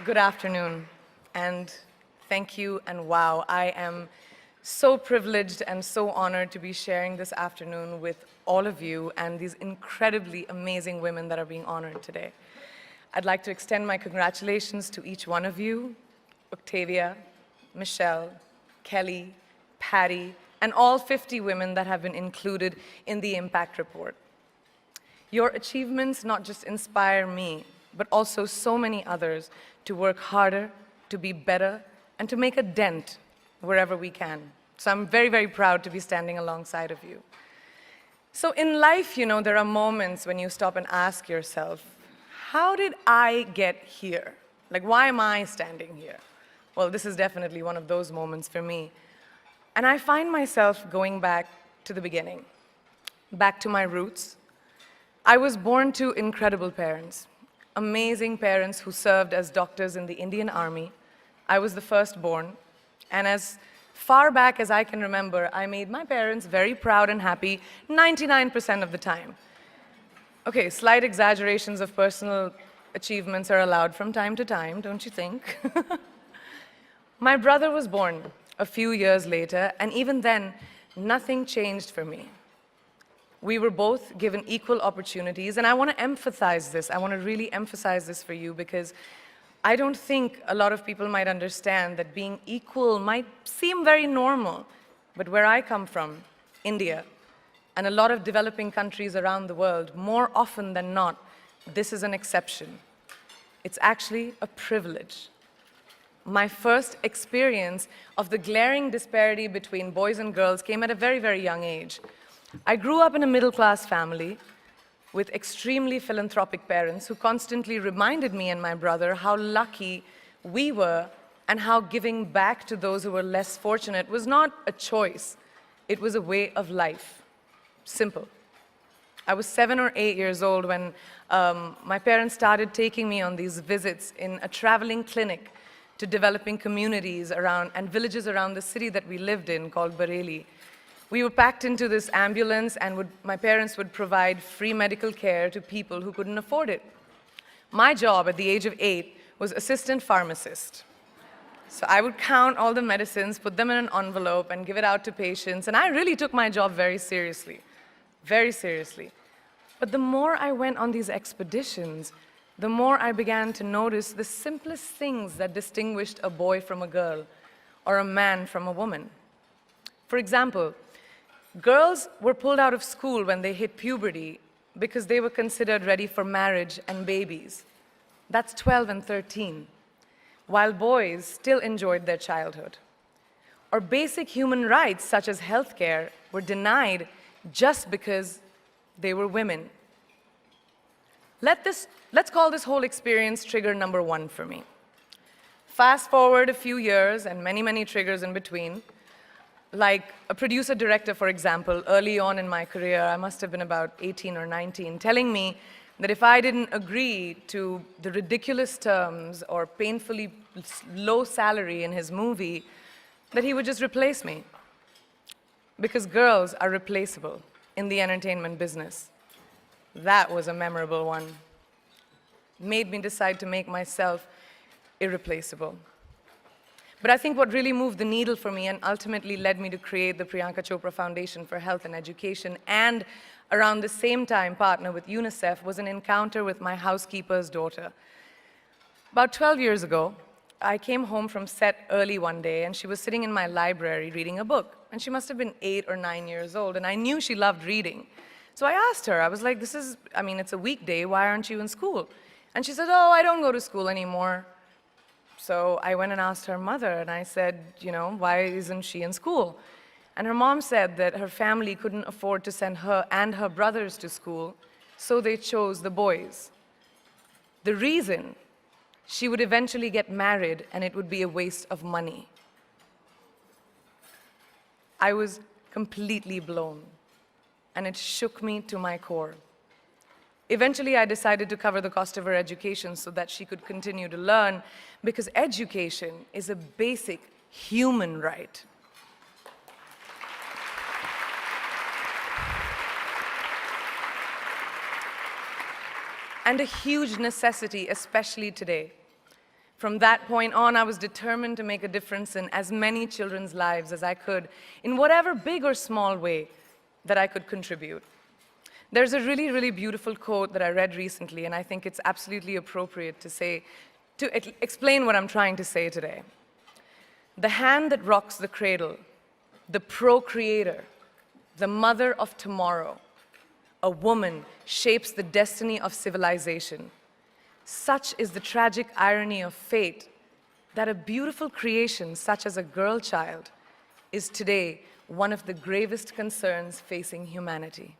Good afternoon, and thank you, and wow, I am so privileged and so honored to be sharing this afternoon with all of you and these incredibly amazing women that are being honored today. I'd like to extend my congratulations to each one of you, Octavia, Michelle, Kelly, Patty, and all 50 women that have been included in the Impact Report. Your achievements not just inspire me, but also so many others to work harder, to be better, and to make a dent wherever we can. So I'm very, very proud to be standing alongside of you. So in life, there are moments when you stop and ask yourself, how did I get here? Like, why am I standing here? Well, this is definitely one of those moments for me. And I find myself going back to the beginning, back to my roots. I was born to incredible parents, amazing parents who served as doctors in the Indian Army. I was the firstborn, and as far back as I can remember, I made my parents very proud and happy 99% of the time. Okay, slight exaggerations of personal achievements are allowed from time to time, don't you think? My brother was born a few years later, and even then, nothing changed for me. We were both given equal opportunities, and I want to emphasize this. I want to really emphasize this for you because I don't think a lot of people might understand that being equal might seem very normal. But where I come from, India, and a lot of developing countries around the world, more often than not, this is an exception. It's actually a privilege. My first experience of the glaring disparity between boys and girls came at a very, very young age. I grew up in a middle-class family with extremely philanthropic parents who constantly reminded me and my brother how lucky we were and how giving back to those who were less fortunate was not a choice. It was a way of life. Simple. I was 7 or 8 years old when my parents started taking me on these visits in a traveling clinic to developing communities around and villages around the city that we lived in called Bareilly. We were packed into this ambulance, and my parents would provide free medical care to people who couldn't afford it. My job at the age of 8 was assistant pharmacist. So I would count all the medicines, put them in an envelope, and give it out to patients, and I really took my job very seriously, very seriously. But the more I went on these expeditions, the more I began to notice the simplest things that distinguished a boy from a girl, or a man from a woman. For example, girls were pulled out of school when they hit puberty because they were considered ready for marriage and babies. That's 12 and 13, while boys still enjoyed their childhood. Or basic human rights, such as healthcare, were denied just because they were women. Let's call this whole experience trigger number 1 for me. Fast forward a few years and many, many triggers in between. Like a producer-director, for example, early on in my career, I must have been about 18 or 19, telling me that if I didn't agree to the ridiculous terms or painfully low salary in his movie, that he would just replace me. Because girls are replaceable in the entertainment business. That was a memorable one. Made me decide to make myself irreplaceable. But I think what really moved the needle for me and ultimately led me to create the Priyanka Chopra Foundation for Health and Education, and around the same time partner with UNICEF, was an encounter with my housekeeper's daughter. About 12 years ago, I came home from set early one day, and she was sitting in my library reading a book. And she must have been 8 or 9 years old, and I knew she loved reading. So I asked her, I was like, it's a weekday, why aren't you in school? And she said, oh, I don't go to school anymore. So I went and asked her mother, and I said, why isn't she in school? And her mom said that her family couldn't afford to send her and her brothers to school, so they chose the boys. The reason, she would eventually get married, and it would be a waste of money. I was completely blown, and it shook me to my core. Eventually, I decided to cover the cost of her education so that she could continue to learn, because education is a basic human right. And a huge necessity, especially today. From that point on, I was determined to make a difference in as many children's lives as I could, in whatever big or small way that I could contribute. There's a really, really beautiful quote that I read recently, and I think it's absolutely appropriate to explain what I'm trying to say today. The hand that rocks the cradle, the procreator, the mother of tomorrow, a woman shapes the destiny of civilization. Such is the tragic irony of fate that a beautiful creation such as a girl child is today one of the gravest concerns facing humanity.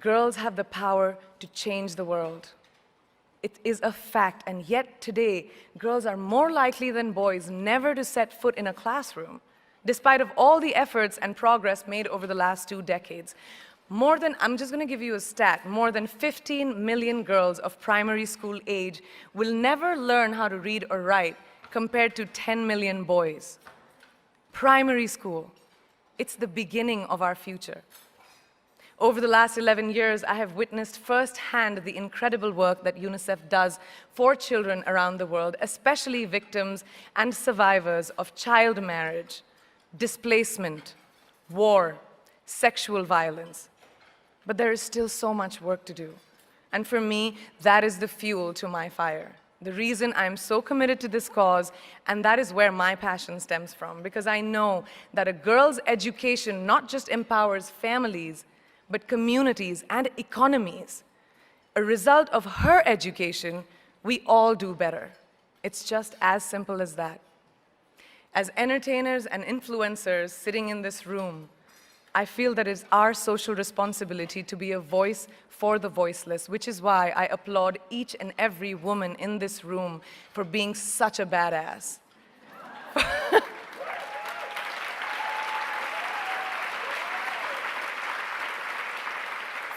Girls have the power to change the world. It is a fact, and yet today, girls are more likely than boys never to set foot in a classroom, despite of all the efforts and progress made over the last 2 decades. I'm just going to give you a stat, more than 15 million girls of primary school age will never learn how to read or write, compared to 10 million boys. Primary school, it's the beginning of our future. Over the last 11 years, I have witnessed firsthand the incredible work that UNICEF does for children around the world, especially victims and survivors of child marriage, displacement, war, sexual violence. But there is still so much work to do. And for me, that is the fuel to my fire. The reason I'm so committed to this cause, and that is where my passion stems from, because I know that a girl's education not just empowers families, but communities and economies. A result of her education, we all do better. It's just as simple as that. As entertainers and influencers sitting in this room, I feel that it's our social responsibility to be a voice for the voiceless, which is why I applaud each and every woman in this room for being such a badass.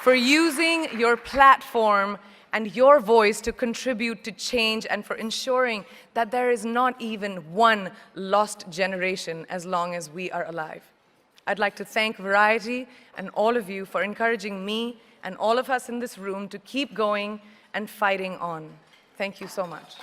For using your platform and your voice to contribute to change, and for ensuring that there is not even one lost generation as long as we are alive. I'd like to thank Variety and all of you for encouraging me and all of us in this room to keep going and fighting on. Thank you so much.